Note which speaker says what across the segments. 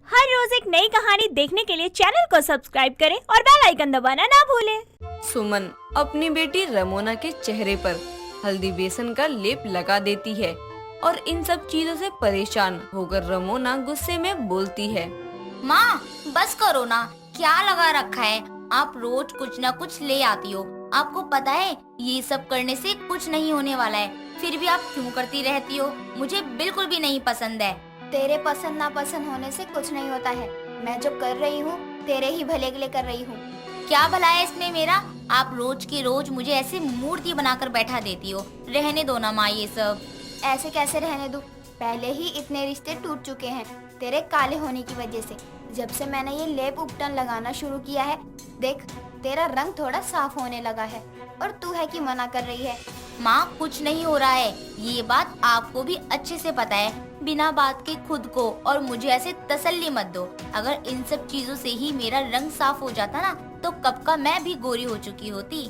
Speaker 1: हर रोज एक नई कहानी देखने के लिए चैनल को सब्सक्राइब करें और बेल आइकन दबाना ना भूलें।
Speaker 2: सुमन अपनी बेटी रमोना के चेहरे पर हल्दी बेसन का लेप लगा देती है और इन सब चीजों से परेशान होकर रमोना गुस्से में बोलती है।
Speaker 3: माँ बस करो ना, क्या लगा रखा है? आप रोज कुछ न कुछ ले आती हो। आपको पता है ये सब करने से कुछ नहीं होने वाला है, फिर भी आप क्यों करती रहती हो? मुझे बिल्कुल भी नहीं पसंद है।
Speaker 4: तेरे पसंद नापसंद होने से कुछ नहीं होता है। मैं जो कर रही हूँ तेरे ही भले के लिए कर रही हूँ।
Speaker 3: क्या भला है इसमें मेरा? आप रोज की रोज मुझे ऐसे मूर्ति बनाकर बैठा देती हो। रहने दो ना माँ ये सब।
Speaker 4: ऐसे कैसे रहने दूँ? पहले ही इतने रिश्ते टूट चुके हैं तेरे काले होने की वजह से। जब से मैंने ये लेप उपटन लगाना शुरू किया है, देख तेरा रंग थोड़ा साफ होने लगा है और तू है कि मना कर रही है।
Speaker 3: माँ कुछ नहीं हो रहा है, ये बात आपको भी अच्छे से पता है। बिना बात के खुद को और मुझे ऐसे तसल्ली मत दो। अगर इन सब चीजों से ही मेरा रंग साफ हो जाता ना, तो कब का मैं भी गोरी हो चुकी होती।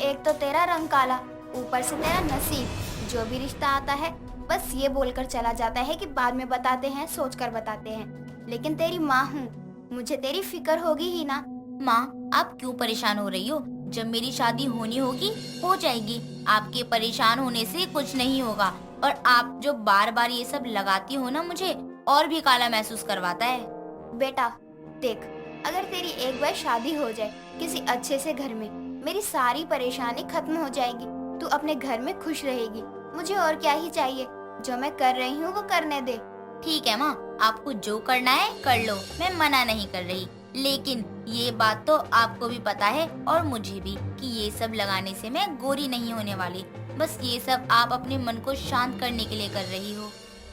Speaker 4: एक तो तेरा रंग काला, ऊपर से तेरा नसीब। जो भी रिश्ता आता है बस ये बोलकर चला जाता है कि बाद में बताते हैं, सोचकर बताते हैं। लेकिन तेरी माँ हूँ, मुझे तेरी फिक्र होगी ही ना।
Speaker 3: माँ आप क्यों परेशान हो रही हो? जब मेरी शादी होनी होगी हो जाएगी। आपके परेशान होने से कुछ नहीं होगा। और आप जो बार बार ये सब लगाती हो ना, मुझे और भी काला महसूस करवाता है।
Speaker 4: बेटा देख, अगर तेरी एक बार शादी हो जाए किसी अच्छे से घर में, मेरी सारी परेशानी खत्म हो जाएगी। तू अपने घर में खुश रहेगी। मुझे और क्या ही चाहिए? जो मैं कर रही हूँ वो करने दे।
Speaker 3: ठीक है माँ, आपको जो करना है कर लो, मैं मना नहीं कर रही। लेकिन ये बात तो आपको भी पता है और मुझे भी कि ये सब लगाने से मैं गोरी नहीं होने वाली। बस ये सब आप अपने मन को शांत करने के लिए कर रही हो।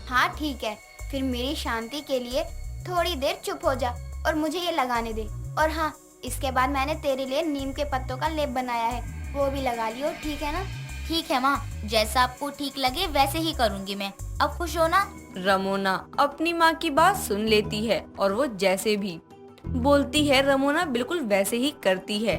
Speaker 4: हाँ ठीक है, फिर मेरी शांति के लिए थोड़ी देर चुप हो जा और मुझे ये लगाने दे। और हाँ, इसके बाद मैंने तेरे लिए नीम के पत्तों का लेप बनाया है, वो भी लगा लियो, ठीक है ना?
Speaker 3: ठीक है माँ, जैसा आपको ठीक लगे वैसे ही करूँगी मैं। अब खुश हो ना?
Speaker 2: रमोना अपनी माँ की बात सुन लेती है और वो जैसे भी बोलती है रमोना बिल्कुल वैसे ही करती है।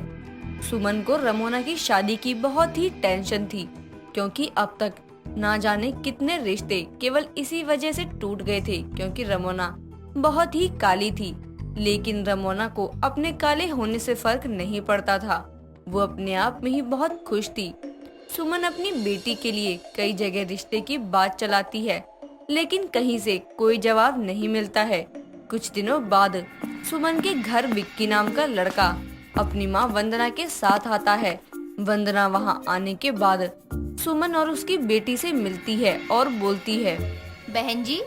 Speaker 2: सुमन को रमोना की शादी की बहुत ही टेंशन थी, क्योंकि अब तक ना जाने कितने रिश्ते केवल इसी वजह से टूट गए थे, क्योंकि रमोना बहुत ही काली थी। लेकिन रमोना को अपने काले होने से फर्क नहीं पड़ता था, वो अपने आप में ही बहुत खुश थी। सुमन अपनी बेटी के लिए कई जगह रिश्ते की बात चलाती है, लेकिन कहीं से कोई जवाब नहीं मिलता है। कुछ दिनों बाद सुमन के घर विक्की नाम का लड़का अपनी माँ वंदना के साथ आता है। वंदना वहाँ आने के बाद सुमन और उसकी बेटी से मिलती है और बोलती है,
Speaker 5: बहन जी,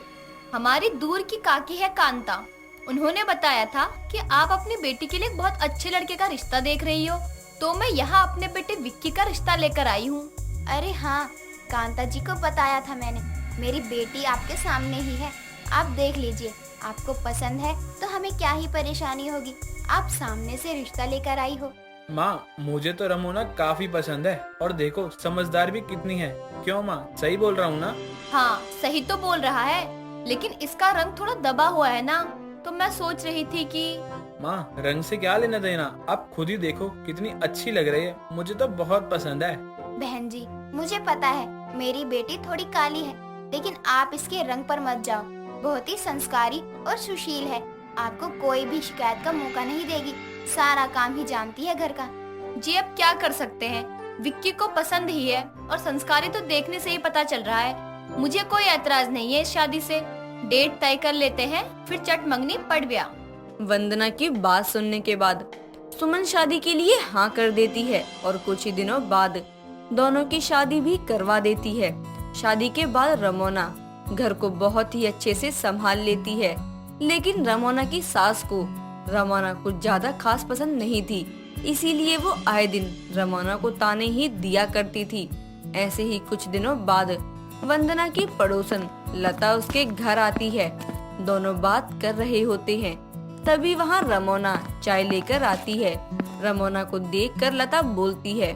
Speaker 5: हमारी दूर की काकी है कांता। उन्होंने बताया था कि आप अपनी बेटी के लिए एक बहुत अच्छे लड़के का रिश्ता देख रही हो, तो मैं यहाँ अपने बेटे विक्की का रिश्ता लेकर आई हूँ।
Speaker 4: अरे हाँ, कांता जी को बताया था मैंने। मेरी बेटी आपके सामने ही है, आप देख लीजिए। आपको पसंद है तो हमें क्या ही परेशानी होगी, आप सामने से रिश्ता लेकर आई हो।
Speaker 6: माँ मुझे तो रमोना काफी पसंद है, और देखो समझदार भी कितनी है। क्यों माँ, सही बोल रहा हूँ ना?
Speaker 5: हाँ सही तो बोल रहा है, लेकिन इसका रंग थोड़ा दबा हुआ है ना, तो मैं सोच रही थी कि
Speaker 6: माँ रंग से क्या लेना देना, आप खुद ही देखो कितनी अच्छी लग रही है। मुझे तो बहुत पसंद है।
Speaker 4: बहन जी मुझे पता है मेरी बेटी थोड़ी काली है, लेकिन आप इसके रंग पर मत जाओ। बहुत ही संस्कारी और सुशील है, आपको कोई भी शिकायत का मौका नहीं देगी। सारा काम ही जानती है घर का।
Speaker 5: जी अब क्या कर सकते हैं, विक्की को पसंद ही है और संस्कारी तो देखने से ही पता चल रहा है। मुझे कोई ऐतराज नहीं है इस शादी से। डेट तय कर लेते हैं, फिर चट मंगनी पड़ गया।
Speaker 2: वंदना की बात सुनने के बाद सुमन शादी के लिए हाँ कर देती है और कुछ ही दिनों बाद दोनों की शादी भी करवा देती है। शादी के बाद रमोना घर को बहुत ही अच्छे से संभाल लेती है, लेकिन रमोना की सास को रमोना कुछ ज्यादा खास पसंद नहीं थी, इसीलिए वो आए दिन रमोना को ताने ही दिया करती थी। ऐसे ही कुछ दिनों बाद वंदना की पड़ोसन लता उसके घर आती है। दोनों बात कर रहे होते हैं, तभी वहाँ रमोना चाय लेकर आती है। रमोना को देखकर लता बोलती है,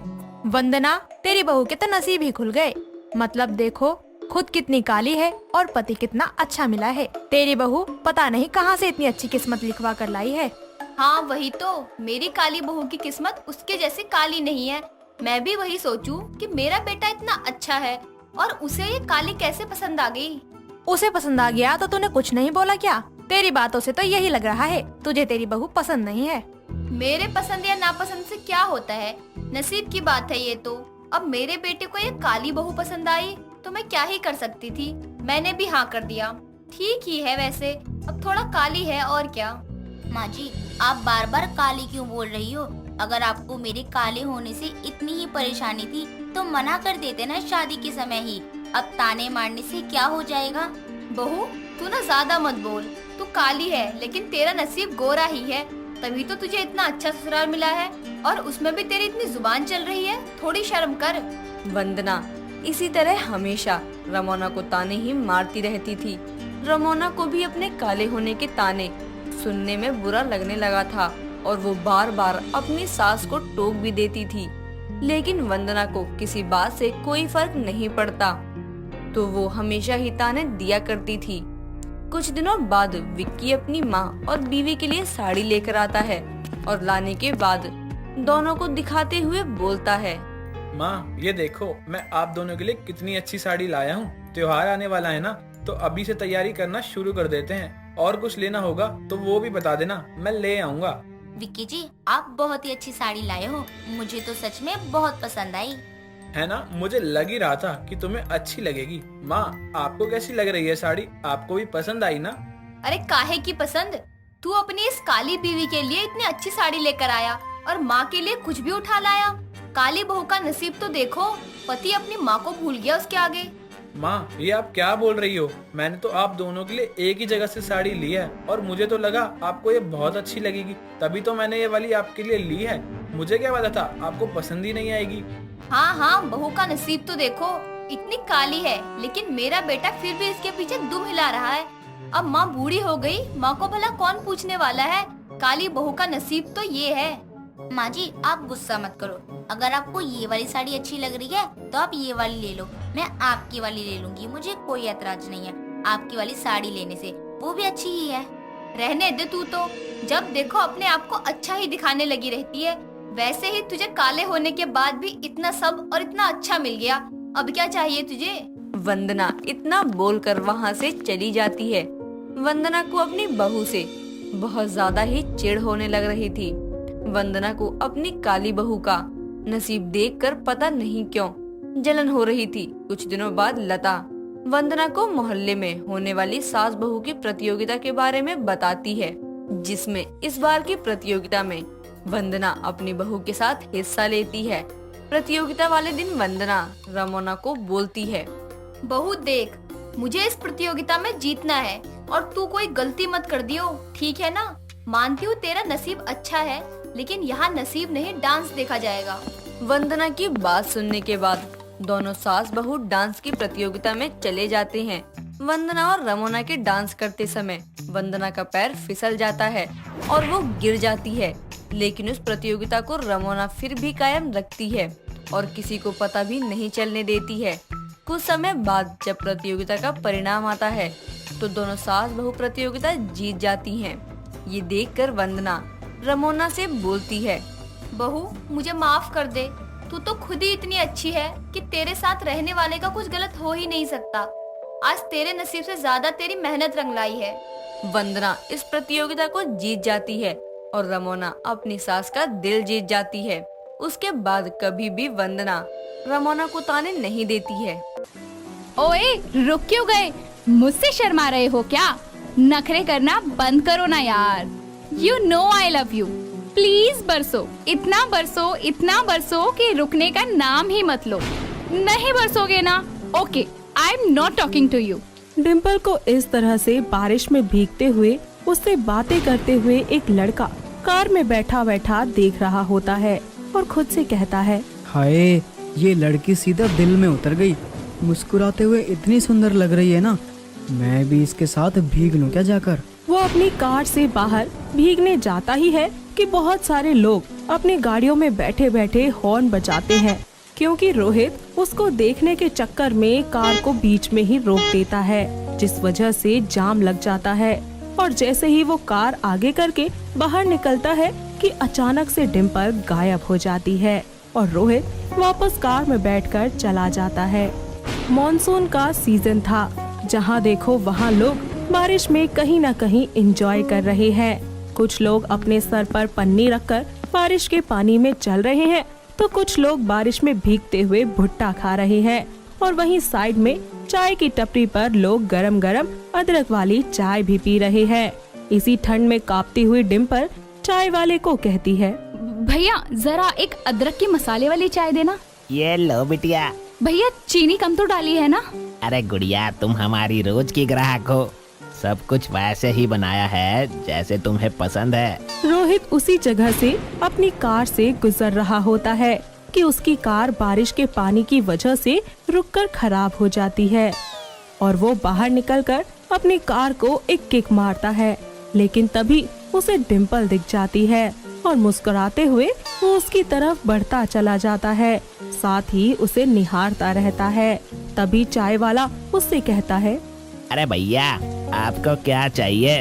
Speaker 7: वंदना, तेरी बहू के तो नसीब ही खुल गए। मतलब देखो खुद कितनी काली है और पति कितना अच्छा मिला है। तेरी बहू पता नहीं कहाँ से इतनी अच्छी किस्मत लिखवा कर लाई है।
Speaker 5: हाँ वही तो, मेरी काली बहू की किस्मत उसके जैसे काली नहीं है। मैं भी वही सोचूं कि मेरा बेटा इतना अच्छा है और उसे ये काली कैसे पसंद आ गई।
Speaker 7: उसे पसंद आ गया तो तूने कुछ नहीं बोला क्या? तेरी बातों से तो यही लग रहा है तुझे तेरी बहू पसंद नहीं है।
Speaker 5: मेरे पसंद या नापसंद से क्या होता है, नसीब की बात है ये तो। अब मेरे बेटे को ये काली बहू पसंद आई तो मैं क्या ही कर सकती थी, मैंने भी हाँ कर दिया। ठीक ही है वैसे, अब थोड़ा काली है और क्या।
Speaker 3: माँ जी, आप बार बार काली क्यों बोल रही हो? अगर आपको मेरे काले होने से इतनी ही परेशानी थी तो मना कर देते ना शादी के समय ही। अब ताने मारने से क्या हो जाएगा?
Speaker 5: बहू तू ना ज्यादा मत बोल, तू काली है लेकिन तेरा नसीब गोरा ही है, तभी तो तुझे इतना अच्छा ससुराल मिला है और उसमें भी तेरी इतनी जुबान चल रही है, थोड़ी शर्म कर।
Speaker 2: वंदना इसी तरह हमेशा रमोना को ताने ही मारती रहती थी। रमोना को भी अपने काले होने के ताने सुनने में बुरा लगने लगा था और वो बार बार अपनी सास को टोक भी देती थी, लेकिन वंदना को किसी बात से कोई फर्क नहीं पड़ता, तो वो हमेशा ही ताने दिया करती थी। कुछ दिनों बाद विक्की अपनी माँ और बीवी के लिए साड़ी लेकर आता है और लाने के बाद दोनों को दिखाते हुए बोलता है,
Speaker 6: माँ ये देखो मैं आप दोनों के लिए कितनी अच्छी साड़ी लाया हूँ। त्योहार आने वाला है ना, तो अभी से तैयारी करना शुरू कर देते हैं। और कुछ लेना होगा तो वो भी बता देना, मैं ले आऊँगा।
Speaker 3: विक्की जी, आप बहुत ही अच्छी साड़ी लाए हो, मुझे तो सच में बहुत पसंद आई।
Speaker 6: है ना, मुझे लग ही रहा था कि तुम्हें अच्छी लगेगी। माँ आपको कैसी लग रही है साड़ी, आपको भी पसंद आई ना?
Speaker 5: अरे काहे की पसंद, तू अपनी इस काली बीवी के लिए इतनी अच्छी साड़ी लेकर आया और माँ के लिए कुछ भी उठा लाया। काली बहू का नसीब तो देखो, पति अपनी माँ को भूल गया उसके आगे।
Speaker 6: माँ ये आप क्या बोल रही हो? मैंने तो आप दोनों के लिए एक ही जगह से साड़ी ली है और मुझे तो लगा आपको ये बहुत अच्छी लगेगी, तभी तो मैंने ये वाली आपके लिए ली है। मुझे क्या पता था आपको पसंद ही नहीं आएगी।
Speaker 5: हाँ हाँ, बहू का नसीब तो देखो, इतनी काली है लेकिन मेरा बेटा फिर भी इसके पीछे दुम हिला रहा है। अब माँ बूढ़ी हो गई, माँ को भला कौन पूछने वाला है? काली बहू का नसीब तो ये है।
Speaker 3: माँ जी आप गुस्सा मत करो, अगर आपको ये वाली साड़ी अच्छी लग रही है तो आप ये वाली ले लो, मैं आपकी वाली ले लूंगी, मुझे कोई ऐतराज नहीं है आपकी वाली साड़ी लेने से, वो भी अच्छी ही है।
Speaker 5: रहने दे, तू तो जब देखो अपने आप को अच्छा ही दिखाने लगी रहती है। वैसे ही तुझे काले होने के बाद भी इतना सब और इतना अच्छा मिल गया, अब क्या चाहिए तुझे?
Speaker 2: वंदना इतना बोलकर वहाँ से चली जाती है। वंदना को अपनी बहू से बहुत ज्यादा ही चिढ़ होने लग रही थी। वंदना को अपनी काली बहू का नसीब देखकर पता नहीं क्यों जलन हो रही थी। कुछ दिनों बाद लता वंदना को मोहल्ले में होने वाली सास बहू की प्रतियोगिता के बारे में बताती है, जिसमें इस बार की प्रतियोगिता में वंदना अपनी बहू के साथ हिस्सा लेती है। प्रतियोगिता वाले दिन वंदना रमोना को बोलती है,
Speaker 5: बहू देख, मुझे इस प्रतियोगिता में जीतना है और तू कोई गलती मत कर दियो, ठीक है ना? मानती हूँ तेरा नसीब अच्छा है, लेकिन यहाँ नसीब नहीं डांस देखा जाएगा।
Speaker 2: वंदना की बात सुनने के बाद दोनों सास बहू डांस की प्रतियोगिता में चले जाते हैं। वंदना और रमोना के डांस करते समय वंदना का पैर फिसल जाता है और वो गिर जाती है, लेकिन उस प्रतियोगिता को रमोना फिर भी कायम रखती है और किसी को पता भी नहीं चलने देती है। कुछ समय बाद जब प्रतियोगिता का परिणाम आता है तो दोनों सास बहू प्रतियोगिता जीत जाती हैं। ये देखकर वंदना रमोना से बोलती है,
Speaker 5: बहू मुझे माफ कर दे, तू तो खुद ही इतनी अच्छी है कि तेरे साथ रहने वाले का कुछ गलत हो ही नहीं सकता। आज तेरे नसीब से ज्यादा तेरी मेहनत रंग लाई है।
Speaker 2: वंदना इस प्रतियोगिता को जीत जाती है और रमोना अपनी सास का दिल जीत जाती है। उसके बाद कभी भी वंदना रमोना को ताने नहीं देती है।
Speaker 8: ओए रुक क्यों गए? मुझसे शर्मा रहे हो क्या? नखरे करना बंद करो ना यार। You know I love you. Please बरसो, इतना बरसो कि रुकने का नाम ही मत लो। नहीं बरसोगे ना? Okay, I am not talking to you.
Speaker 9: Dimple को इस तरह से बारिश में भीगते हुए उससे बातें करते हुए एक लड़का कार में बैठा बैठा देख रहा होता है और खुद से कहता है,
Speaker 10: हाय ये लड़की सीधा दिल में उतर गई, मुस्कुराते हुए इतनी सुंदर लग रही है ना, मैं भी इसके साथ भीग लूं क्या जाकर।
Speaker 9: वो अपनी कार से बाहर भीगने जाता ही है कि बहुत सारे लोग अपनी गाड़ियों में बैठे बैठे हॉर्न बजाते हैं, क्योंकि रोहित उसको देखने के चक्कर में कार को बीच में ही रोक देता है, जिस वजह से जाम लग जाता है। और जैसे ही वो कार आगे करके बाहर निकलता है कि अचानक से डिम्पल गायब हो जाती है और रोहित वापस कार में बैठकर चला जाता है। मॉनसून का सीजन था, जहाँ देखो वहाँ लोग बारिश में कहीं न कहीं एंजॉय कर रहे हैं। कुछ लोग अपने सर पर पन्नी रखकर बारिश के पानी में चल रहे हैं, तो कुछ लोग बारिश में भीगते हुए भुट्टा खा रहे हैं। और वहीं साइड में चाय की टपरी पर लोग गरम गरम अदरक वाली चाय भी पी रहे हैं। इसी ठंड में कांपती हुई डिम्पल चाय वाले को कहती है,
Speaker 8: भैया जरा एक अदरक की मसाले वाली चाय देना।
Speaker 11: ये लो बिटिया।
Speaker 8: भैया चीनी कम तो डाली है ना?
Speaker 11: अरे गुड़िया, तुम हमारी रोज की ग्राहक हो, सब कुछ वैसे ही बनाया है जैसे तुम्हें पसंद है।
Speaker 9: रोहित उसी जगह से अपनी कार से गुजर रहा होता है कि उसकी कार बारिश के पानी की वजह से रुककर खराब हो जाती है और वो बाहर निकलकर अपनी कार को एक किक मारता है। लेकिन तभी उसे डिम्पल दिख जाती है और मुस्कुराते हुए वो उसकी तरफ बढ़ता चला जाता है, साथ ही उसे निहारता रहता है। तभी चाय वाला उससे कहता है,
Speaker 11: अरे भैया, आपको क्या चाहिए?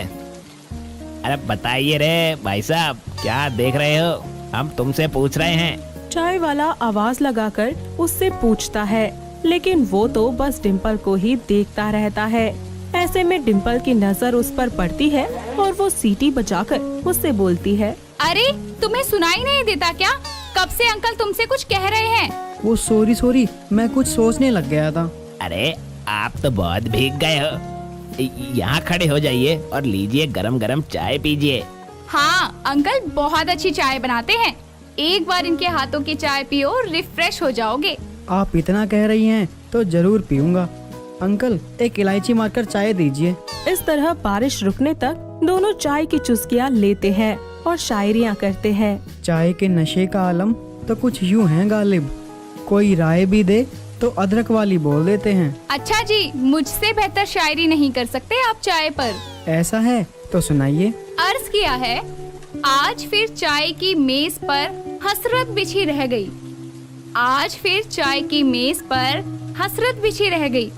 Speaker 11: अरे बताइए रे भाई साहब, क्या देख रहे हो? हम तुमसे पूछ रहे हैं।
Speaker 9: चाय वाला आवाज लगाकर उससे पूछता है, लेकिन वो तो बस डिम्पल को ही देखता रहता है। ऐसे में डिम्पल की नजर उस पर पड़ती है और वो सीटी बजाकर उससे बोलती है,
Speaker 8: अरे तुम्हें सुनाई नहीं देता क्या? कब से अंकल तुमसे कुछ कह रहे हैं।
Speaker 10: वो सॉरी, मैं कुछ सोचने लग गया था।
Speaker 11: अरे आप तो बहुत भीग गए हो, यहाँ खड़े हो जाइए और लीजिए गरम गरम चाय पीजिए।
Speaker 8: हाँ अंकल बहुत अच्छी चाय बनाते हैं, एक बार इनके हाथों की चाय पियो, रिफ्रेश हो जाओगे।
Speaker 10: आप इतना कह रही हैं तो जरूर पीऊंगा। अंकल, एक इलायची मारकर चाय दीजिए।
Speaker 9: इस तरह बारिश रुकने तक दोनों चाय की चुस्कियाँ लेते हैं और शायरियाँ करते हैं।
Speaker 10: चाय के नशे का आलम तो कुछ यूं है गालिब, कोई राय भी दे तो अदरक वाली बोल देते हैं।
Speaker 8: अच्छा जी, मुझसे बेहतर शायरी नहीं कर सकते आप चाय पर।
Speaker 10: ऐसा है तो सुनाइए।
Speaker 8: अर्ज किया है, आज फिर चाय की मेज पर हसरत बिछी रह गई। आज फिर चाय की मेज पर हसरत बिछी रह गई।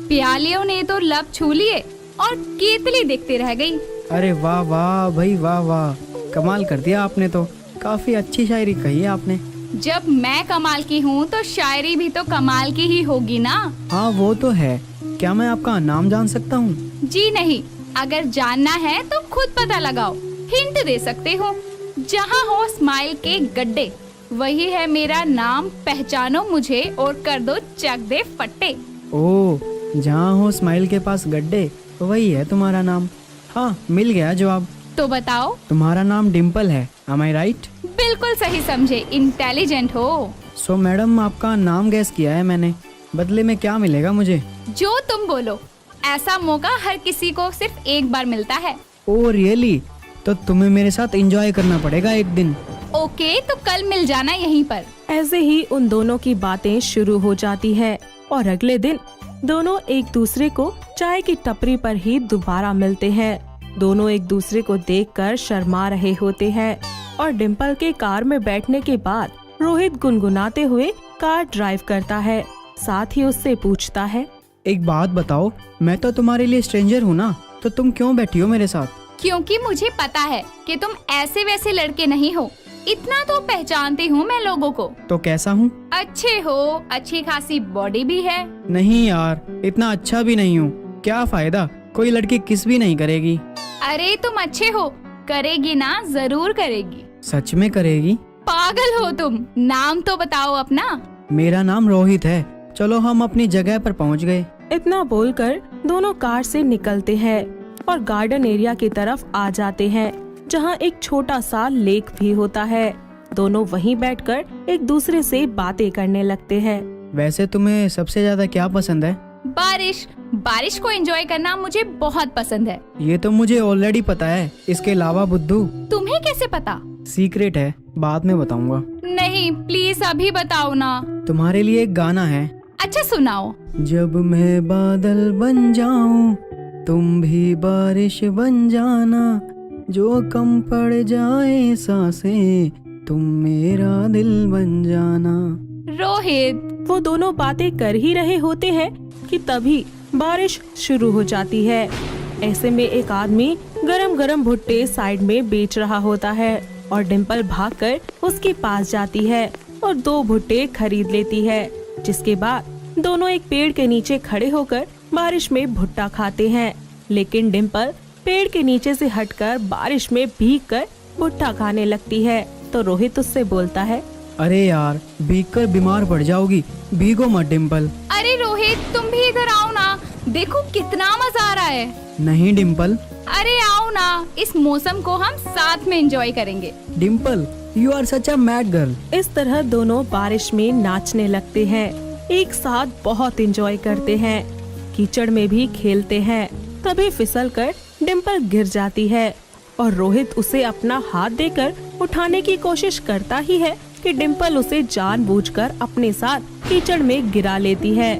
Speaker 8: प्यालियों ने तो लब छू लिए और केतली देखते रह गई।
Speaker 10: अरे वाह वाह भाई, वाह वाह, कमाल कर दिया आपने तो। काफी अच्छी शायरी कही है आपने।
Speaker 8: जब मैं कमाल की हूँ तो शायरी भी तो कमाल की ही होगी ना।
Speaker 10: हाँ वो तो है। क्या मैं आपका नाम जान सकता हूँ?
Speaker 8: जी नहीं, अगर जानना है तो खुद पता लगाओ, हिंट दे सकते हो। जहाँ हो स्माइल के गड्ढे, वही है मेरा नाम, पहचानो मुझे और कर दो चक दे फट्टे।
Speaker 10: ओ, जहाँ हो स्माइल के पास गड्ढे, वही है तुम्हारा नाम। हाँ, मिल गया जवाब।
Speaker 8: तो बताओ।
Speaker 10: तुम्हारा नाम डिम्पल है, am I right?
Speaker 8: बिल्कुल सही समझे, इंटेलिजेंट हो।
Speaker 10: सो मैडम, आपका नाम गैस किया है मैंने, बदले में क्या मिलेगा मुझे?
Speaker 8: जो तुम बोलो, ऐसा मौका हर किसी को सिर्फ एक बार मिलता है।
Speaker 10: Oh really? तो तुम्हें मेरे साथ एंजॉय करना पड़ेगा एक दिन।
Speaker 8: ओके, तो कल मिल जाना यहीं पर।
Speaker 9: ऐसे ही उन दोनों की बातें शुरू हो जाती है और अगले दिन दोनों एक दूसरे को चाय की टपरी पर ही दोबारा मिलते हैं। दोनों एक दूसरे को देखकर शर्मा रहे होते हैं और डिम्पल के कार में बैठने के बाद रोहित गुनगुनाते हुए कार ड्राइव करता है, साथ ही उससे पूछता है,
Speaker 10: एक बात बताओ, मैं तो तुम्हारे लिए स्ट्रेंजर हूँ ना, तो तुम क्यों बैठी हो मेरे साथ?
Speaker 8: क्योंकि मुझे पता है कि तुम ऐसे वैसे लड़के नहीं हो, इतना तो पहचानती हूँ मैं लोगों को।
Speaker 10: तो कैसा हूँ?
Speaker 8: अच्छे हो, अच्छी खासी बॉडी भी है।
Speaker 10: नहीं यार, इतना अच्छा भी नहीं हूँ। क्या फायदा, कोई लड़की किस भी नहीं करेगी।
Speaker 8: अरे तुम अच्छे हो, करेगी ना, जरूर करेगी।
Speaker 10: सच में करेगी?
Speaker 8: पागल हो तुम, नाम तो बताओ अपना।
Speaker 10: मेरा नाम रोहित है। चलो हम अपनी जगह पर पहुंच गए।
Speaker 9: इतना बोलकर दोनों कार से निकलते हैं और गार्डन एरिया की तरफ आ जाते हैं, जहां एक छोटा सा लेक भी होता है। दोनों वहीं बैठकर एक दूसरे से बातें करने लगते हैं।
Speaker 10: वैसे तुम्हें सबसे ज्यादा क्या पसंद है?
Speaker 8: बारिश। बारिश को एंजॉय करना मुझे बहुत पसंद है।
Speaker 10: ये तो मुझे ऑलरेडी पता है। इसके अलावा बुद्धू?
Speaker 8: तुम्हें कैसे पता?
Speaker 10: सीक्रेट है, बाद में बताऊंगा।
Speaker 8: नहीं, प्लीज अभी बताओ ना।
Speaker 10: तुम्हारे लिए एक गाना है।
Speaker 8: अच्छा सुनाओ।
Speaker 10: जब मैं बादल बन जाऊं, तुम भी बारिश बन जाना, जो कम पड़ जाए सांसें, तुम मेरा दिल बन जाना।
Speaker 8: रोहित।
Speaker 9: वो दोनों बातें कर ही रहे होते हैं कि तभी बारिश शुरू हो जाती है। ऐसे में एक आदमी गरम गरम भुट्टे साइड में बेच रहा होता है और डिम्पल भागकर उसके पास जाती है और 2 भुट्टे खरीद लेती है, जिसके बाद दोनों एक पेड़ के नीचे खड़े होकर बारिश में भुट्टा खाते हैं। लेकिन डिम्पल पेड़ के नीचे से हटकर बारिश में भीगकर भुट्टा खाने लगती है। तो रोहित उससे बोलता है,
Speaker 10: अरे यार भीगकर बीमार पड़ जाओगी, भीगो मत डिम्पल।
Speaker 8: अरे रोहित तुम भी इधर आओ ना, देखो कितना मजा आ रहा है।
Speaker 10: नहीं डिम्पल।
Speaker 8: अरे आओ ना, इस मौसम को हम साथ में एंजॉय करेंगे।
Speaker 10: Dimple you are such a mad girl.
Speaker 9: इस तरह दोनों बारिश में नाचने लगते हैं, एक साथ बहुत एंजॉय करते हैं, कीचड़ में भी खेलते हैं। तभी फिसलकर डिम्पल गिर जाती है और रोहित उसे अपना हाथ देकर उठाने की कोशिश करता ही है कि डिम्पल उसे जानबूझकर अपने साथ कीचड़ में गिरा लेती है।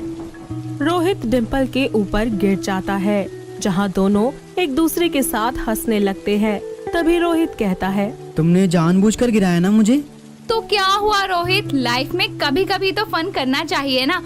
Speaker 9: रोहित डिम्पल के ऊपर गिर जाता है, जहां दोनों एक दूसरे के साथ हंसने लगते हैं। तभी रोहित कहता है,
Speaker 10: तुमने जानबूझकर गिराया ना मुझे।
Speaker 8: तो क्या हुआ रोहित, लाइफ में कभी कभी तो फन करना चाहिए ना।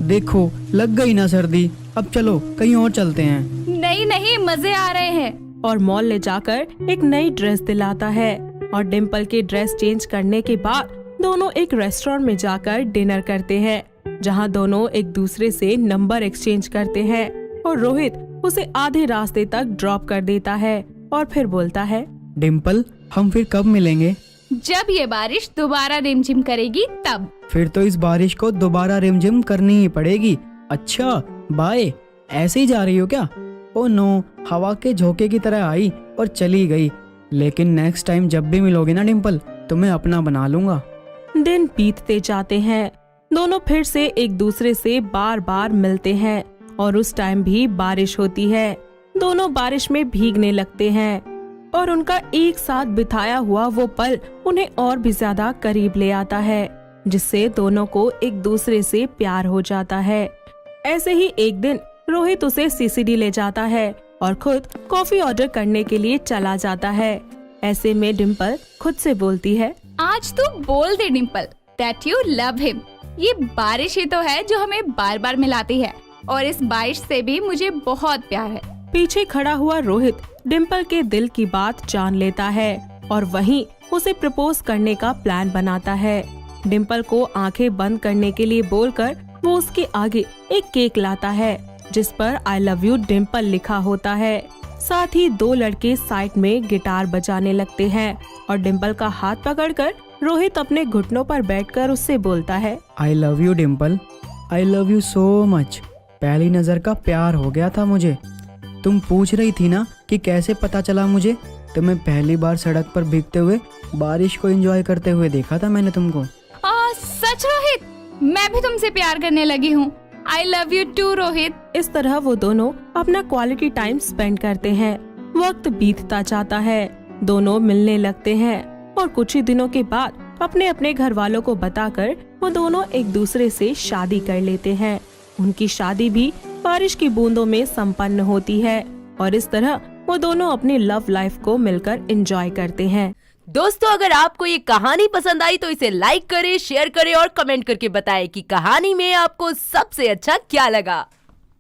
Speaker 10: देखो लग गई ना सर्दी, अब चलो कहीं और चलते हैं।
Speaker 8: नहीं नहीं, मजे आ रहे हैं।
Speaker 9: और मॉल ले जाकर एक नई ड्रेस दिलाता है और डिम्पल की ड्रेस चेंज करने के बाद दोनों एक रेस्टोरेंट में जाकर डिनर करते हैं, जहां दोनों एक दूसरे से नंबर एक्सचेंज करते हैं और रोहित उसे आधे रास्ते तक ड्रॉप कर देता है और फिर बोलता है,
Speaker 10: डिम्पल हम फिर कब मिलेंगे?
Speaker 8: जब ये बारिश दोबारा रिमझिम करेगी तब।
Speaker 10: फिर तो इस बारिश को दोबारा रिमझिम करनी ही पड़ेगी। अच्छा बाय। ऐसे ही जा रही हो क्या? ओ नो, हवा के झोंके की तरह आई और चली गई। लेकिन नेक्स्ट टाइम जब भी मिलोगे ना डिम्पल, तुम्हें अपना बना लूंगा।
Speaker 9: दिन बीतते जाते हैं, दोनों फिर से एक दूसरे से बार बार मिलते हैं और उस टाइम भी बारिश होती है। दोनों बारिश में भीगने लगते हैं और उनका एक साथ बिताया हुआ वो पल उन्हें और भी ज्यादा करीब ले आता है, जिससे दोनों को एक दूसरे से प्यार हो जाता है। ऐसे ही एक दिन रोहित उसे सीसीडी ले जाता है और खुद कॉफी ऑर्डर करने के लिए चला जाता है। ऐसे में डिम्पल खुद से बोलती है,
Speaker 8: आज तू बोल दे Dimple that you love him। ये बारिश ही तो है जो हमें बार बार मिलाती है और इस बारिश से भी मुझे बहुत प्यार है।
Speaker 9: पीछे खड़ा हुआ रोहित डिम्पल के दिल की बात जान लेता है और वहीं उसे प्रपोज करने का प्लान बनाता है। डिम्पल को आंखें बंद करने के लिए बोलकर वो उसके आगे एक केक लाता है, जिस पर आई लव यू डिम्पल लिखा होता है। साथ ही दो लड़के साइड में गिटार बजाने लगते हैं और डिम्पल का हाथ पकड़कर रोहित अपने घुटनों पर बैठकर उससे बोलता है,
Speaker 10: आई love you Dimple, I love you so much. पहली नजर का प्यार हो गया था मुझे। तुम पूछ रही थी ना कि कैसे पता चला मुझे, तो मैं पहली बार सड़क पर भीगते हुए बारिश को एंजॉय करते हुए देखा था मैंने तुमको।
Speaker 8: सच रोहित, मैं भी तुमसे प्यार करने लगी हूँ। I love you too Rohit.
Speaker 9: इस तरह वो दोनों अपना क्वालिटी टाइम स्पेंड करते हैं। वक्त बीतता जाता है, दोनों मिलने लगते हैं और कुछ ही दिनों के बाद अपने अपने घर वालों को बताकर वो दोनों एक दूसरे से शादी कर लेते हैं। उनकी शादी भी बारिश की बूंदों में संपन्न होती है और इस तरह वो दोनों अपनी लव लाइफ को मिलकर एंजॉय करते हैं।
Speaker 12: दोस्तों, अगर आपको ये कहानी पसंद आई तो इसे लाइक करें, शेयर करें और कमेंट करके बताएं कि कहानी में आपको सबसे अच्छा क्या लगा।